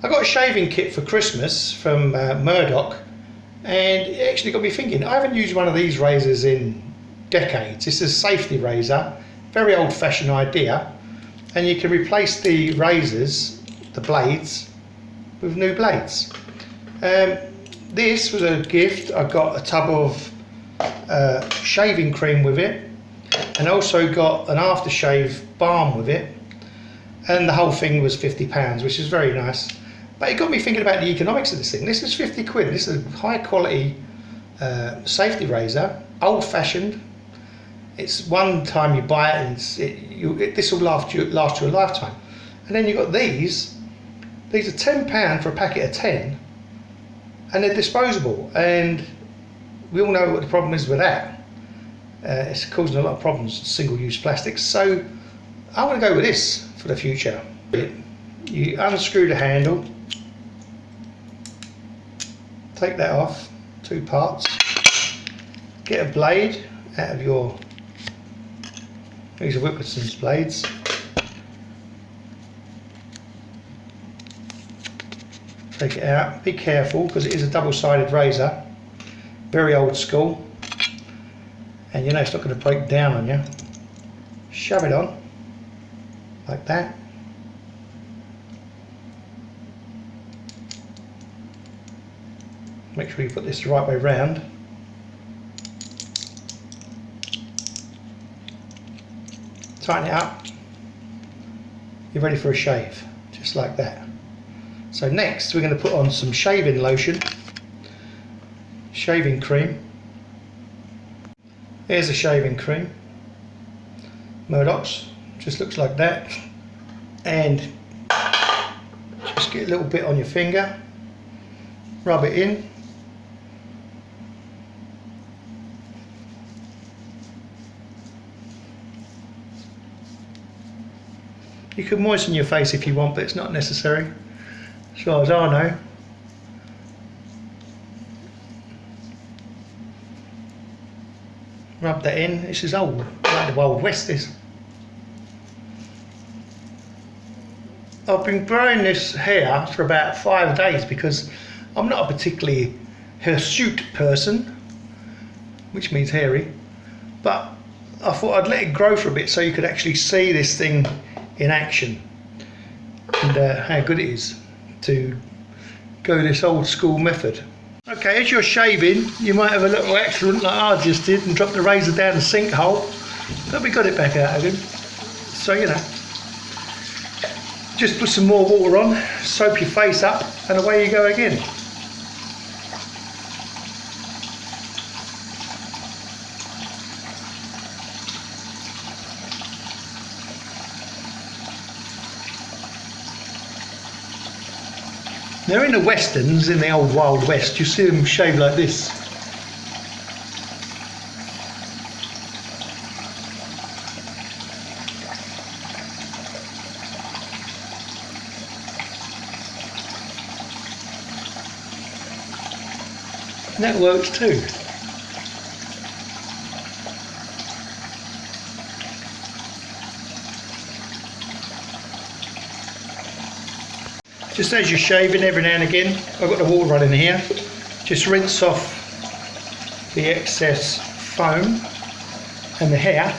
I got a shaving kit for Christmas from Murdoch, and it actually got me thinking. I haven't used one of these razors in decades. This is a safety razor, very old-fashioned idea, and you can replace the razors, the blades, with new blades. This was a gift. I got a tub of shaving cream with it, and also got an aftershave balm with it, and the whole thing was £50, which is very nice. But it got me thinking about the economics of this thing. This is 50 quid. This is a high quality safety razor, old fashioned. It's one time you buy it and this will last you a lifetime. And then you've got these are £10 for a packet of 10, and they're disposable. And we all know what the problem is with that. It's causing a lot of problems, single-use plastics. So I want to go with this for the future. You unscrew the handle, take that off, 2 parts, get a blade out of your, these are Whipperson's blades, take it out, be careful because it is a double-sided razor, very old school, and you know it's not going to break down on you. Shove it on, like that. Make sure you put this the right way round. Tighten it up. You're ready for a shave, just like that. So next we're going to put on some shaving lotion, shaving cream. Here's a shaving cream, Murdoch's, just looks like that. And just get a little bit on your finger, rub it in. You can moisten your face if you want, but it's not necessary, as far as I know. Rub that in. This is old, like the Wild West is. I've been growing this hair for about 5 days because I'm not a particularly hirsute person, which means hairy, but I thought I'd let it grow for a bit so you could actually see this thing in action, and how good it is to go this old school method. Okay, as you're shaving, you might have a little accident like I just did and drop the razor down the sinkhole, but we got it back out again. So, you know, just put some more water on, soap your face up, and away you go again. Now in the westerns, in the old Wild West, you see them shave like this. And that works too. Just as you're shaving, every now and again, I've got the water running here, just rinse off the excess foam and the hair,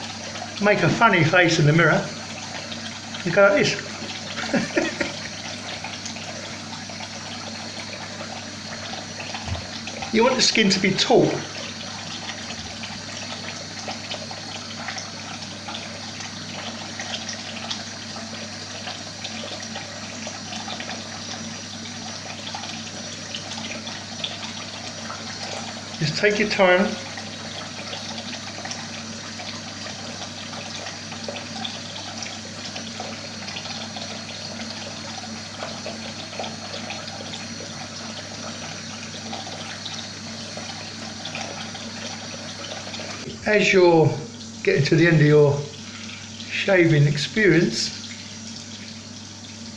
make a funny face in the mirror, and go like this. You want the skin to be taut. Just take your time. As you're getting to the end of your shaving experience,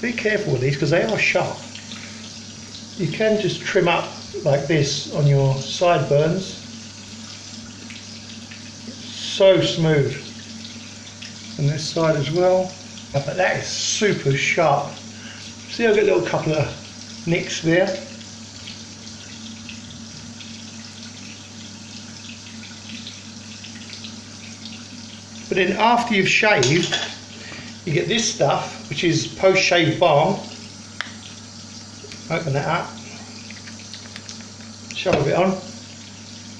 be careful with these because they are sharp. You can just trim up like this on your sideburns. So smooth. And this side as well. But that is super sharp. See, I've got a little couple of nicks there. But then after you've shaved, you get this stuff, which is post-shave balm. Open that up, shove a bit on,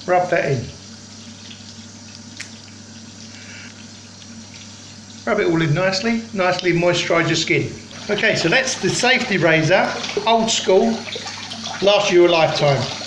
rub that in. Rub it all in nicely moisturise your skin. Okay, so that's the safety razor, old school, lasts you a lifetime.